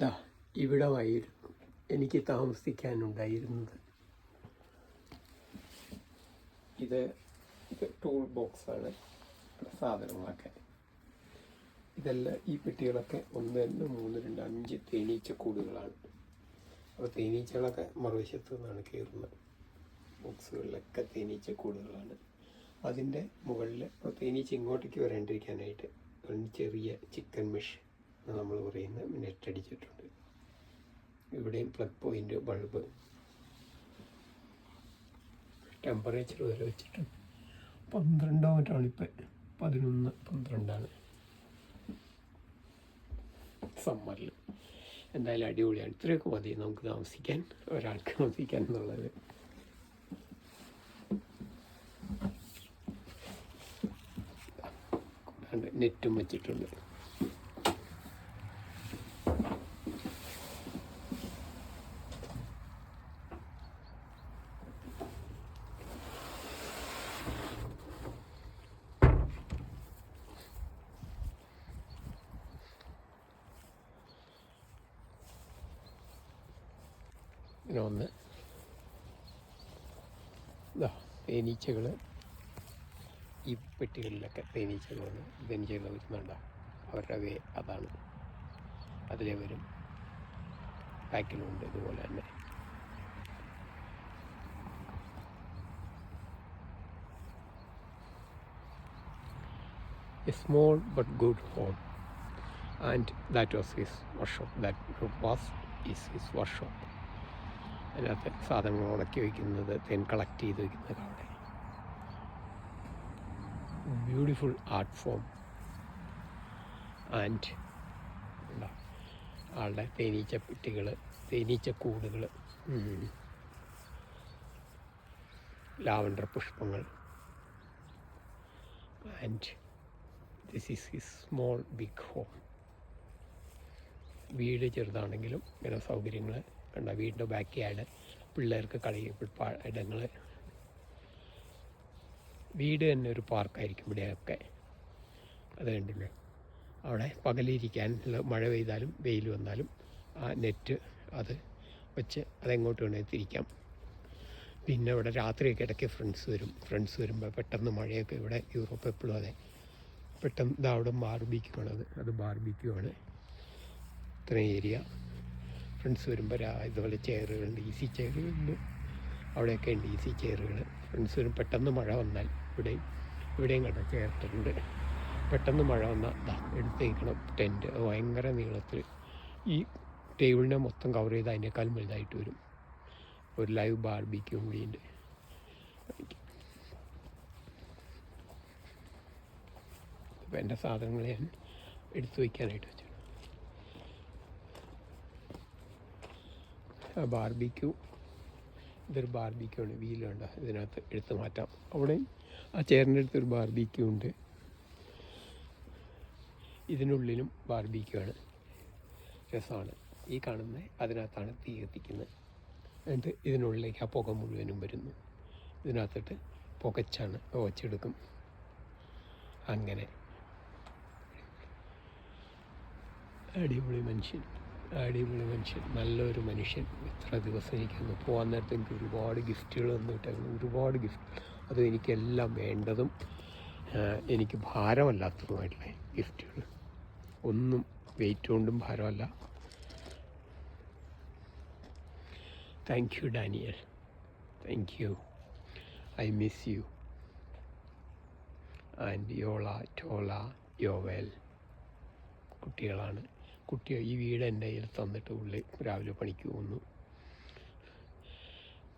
ദാ ഇവിടമായിരുന്നു എനിക്ക് താമസിക്കാനുണ്ടായിരുന്നത്. ഇത് ടൂൾ ബോക്സാണ്, സാധനങ്ങളൊക്കെ. ഇതെല്ലാം ഈ പെട്ടികളൊക്കെ 1, 2, 3, 2, 5 തേനീച്ചക്കൂടുകളാണ്. അപ്പോൾ തേനീച്ചകളൊക്കെ മറുവശത്ത് നിന്നാണ് കയറുന്നത്. ബോക്സുകളിലൊക്കെ തേനീച്ചക്കൂടുകളാണ്. അതിൻ്റെ മുകളിൽ തേനീച്ച ഇങ്ങോട്ടേക്ക് വരാണ്ടിരിക്കാനായിട്ട് ചെറിയ ചിക്കൻ മെഷ് നമ്മൾ പറയുന്ന നെറ്റ് അടിച്ചിട്ടുണ്ട്. ഇവിടെയും പ്ലഗ് പോയിൻ്റ്, ബൾബ്, ടെമ്പറേച്ചർ വരെ വെച്ചിട്ടുണ്ട്. 12 മറ്റാണ് ഇപ്പം, 11, 12 സമ്മറിൽ. എന്തായാലും അടിപൊളിയാണ്. ഇത്രയൊക്കെ മതി നമുക്ക് താമസിക്കാൻ, ഒരാൾക്ക് താമസിക്കാൻ എന്നുള്ളത്. നെറ്റും വെച്ചിട്ടുണ്ട്. ഇങ്ങനെ ഒന്ന് തേനീച്ചകൾ ഈ പെട്ടികളിലൊക്കെ തേനീച്ചകൾ വരുന്നുണ്ടോ, അവരുടെ വേ അതാണ്. അതിലേ വരും. പാക്കിലുണ്ട് ഇതുപോലെ തന്നെ. A small but good home, and that was his workshop. That was his workshop. അതിനകത്ത് സാധനങ്ങൾ ഉണക്കി വയ്ക്കുന്നത്, തേൻ കളക്ട് ചെയ്ത് വയ്ക്കുന്നത് അവിടെ. Beautiful art form. ആൻഡ് ആളുടെ തേനീച്ച പെട്ടികൾ, തേനീച്ചക്കൂടുകൾ, ലാവണ്ടർ പുഷ്പങ്ങൾ. And this is his small big home. വീട് ചെറുതാണെങ്കിലും ഇങ്ങനെ സൗകര്യങ്ങൾ കണ്ട. വീടിൻ്റെ ബാക്ക് യാർഡ്, പിള്ളേർക്ക് ഇടങ്ങൾ, വീട് തന്നെ ഒരു പാർക്കായിരിക്കും ഇവിടെയൊക്കെ. അത് കണ്ടില്ലേ, അവിടെ പകലിരിക്കാൻ, മഴ പെയ്താലും വെയിൽ വന്നാലും ആ നെറ്റ് അത് വെച്ച് അതെങ്ങോട്ട് വേണമെങ്കിൽ തിരിക്കാം. പിന്നെ ഇവിടെ രാത്രിയൊക്കെ ഇടയ്ക്ക് ഫ്രണ്ട്സ് വരുമ്പോൾ പെട്ടെന്ന് മഴയൊക്കെ, ഇവിടെ യൂറോപ്പ് എപ്പോഴും അതെ, പെട്ടെന്ന് ഇതവിടെ ബാർബിക്യൂ ആണ്. അത് ബാർബിക്യൂ ആണ്. ഇത്രയും ഏരിയ ഫ്രണ്ട്സ് വരുമ്പോൾ ഇതുപോലെ ചെയറുകളുണ്ട്, ഈസി ചെയറുകളുണ്ട്. അവിടെയൊക്കെ ഉണ്ട് ഈസി ചെയറുകൾ. ഫ്രണ്ട്സ് വരും. പെട്ടെന്ന് മഴ വന്നാൽ ഇവിടെയും കണ്ട ചേർത്തിട്ടുണ്ട്. പെട്ടെന്ന് മഴ വന്നാൽ എടുത്തേക്കണം ടെൻറ്റ്. ഭയങ്കര നീളത്തിൽ ഈ ടേബിളിനെ മൊത്തം കവർ ചെയ്ത് അതിനേക്കാളും വലുതായിട്ട് വരും. ഒരു ലൈവ് ബാർബിക്യൂ കൂടിയുണ്ട്. അപ്പോൾ എൻ്റെ സാധനങ്ങൾ ഞാൻ എടുത്തു വയ്ക്കാനായിട്ട് വെച്ചു. ബാർബിക്യൂ, ഇതൊരു ബാർബിക്യൂ ആണ്. വീലുണ്ട്, ഇതിനകത്ത് എടുത്ത് മാറ്റാം. അവിടെയും ആ ചെയറിൻ്റെ അടുത്തൊരു ബാർബിക്യൂ ഉണ്ട്. ഇതിനുള്ളിലും ബാർബിക്യൂ ആണ്. രസമാണ്. ഈ കാണുന്ന അതിനകത്താണ് തീ കത്തിക്കുന്നത്. എന്നിട്ട് ഇതിനുള്ളിലേക്ക് ആ പുക മുഴുവനും വരുന്നു. ഇതിനകത്തിട്ട് പുകച്ചെടുക്കും. അങ്ങനെ അടിപൊളി മനുഷ്യൻ, നല്ലൊരു മനുഷ്യൻ. ഇത്ര ദിവസം എനിക്കൊന്ന് പോകാൻ നേരത്തെ എനിക്ക് ഒരുപാട് ഗിഫ്റ്റുകൾ തന്നിട്ടായിരുന്നു. ഒരുപാട് ഗിഫ്റ്റ്. അതും എനിക്കെല്ലാം വേണ്ടതും എനിക്ക് ഭാരമല്ലാത്തതുമായിട്ടുള്ള ഗിഫ്റ്റുകൾ. ഒന്നും വെയിറ്റ് കൊണ്ടും ഭാരമല്ല. Thank you Daniel, thank you. I miss you. And Tola, Yuval കുട്ടികളാണ്. ഈ വീട് എൻ്റെ കയ്യിൽ തന്നിട്ട് പുള്ളി രാവിലെ പണിക്ക് പോകുന്നു.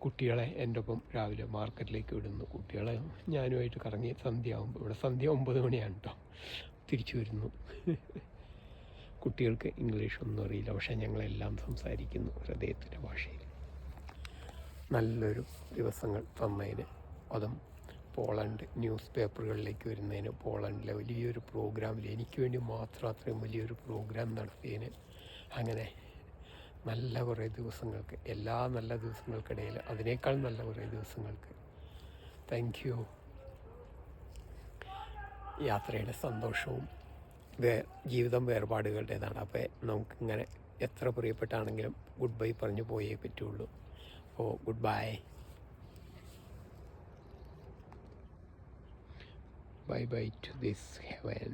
കുട്ടികളെ എൻ്റെ ഒപ്പം രാവിലെ മാർക്കറ്റിലേക്ക് വിടുന്നു. കുട്ടികളെ ഞാനുമായിട്ട് കറങ്ങി സന്ധ്യയാകുമ്പോൾ, ഇവിടെ സന്ധ്യ 9 മണിയാണ് കേട്ടോ, തിരിച്ചു വരുന്നു. കുട്ടികൾക്ക് ഇംഗ്ലീഷൊന്നും അറിയില്ല, പക്ഷേ ഞങ്ങളെല്ലാം സംസാരിക്കുന്നു ഹൃദയത്തിൻ്റെ ഭാഷയിൽ. നല്ലൊരു ദിവസങ്ങൾ തന്നതിന്, അതും പോളണ്ട് ന്യൂസ് പേപ്പറുകളിലേക്ക് വരുന്നതിന്, പോളണ്ടിലെ വലിയൊരു പ്രോഗ്രാമിൽ എനിക്ക് വേണ്ടി മാത്രം അത്രയും വലിയൊരു പ്രോഗ്രാം നടത്തിയതിന്, അങ്ങനെ നല്ല കുറേ ദിവസങ്ങൾക്ക്, എല്ലാ നല്ല ദിവസങ്ങൾക്കിടയിൽ അതിനേക്കാൾ നല്ല കുറേ ദിവസങ്ങൾക്ക് താങ്ക് യു. യാത്രയുടെ സന്തോഷവും ജീവിതം വേർപാടുകളുടേതാണ്. അപ്പോൾ നമുക്കിങ്ങനെ എത്ര പ്രിയപ്പെട്ടാണെങ്കിലും ഗുഡ് ബൈ പറഞ്ഞു പോയേ പറ്റുള്ളൂ. അപ്പോൾ good bye. Bye bye to this heaven.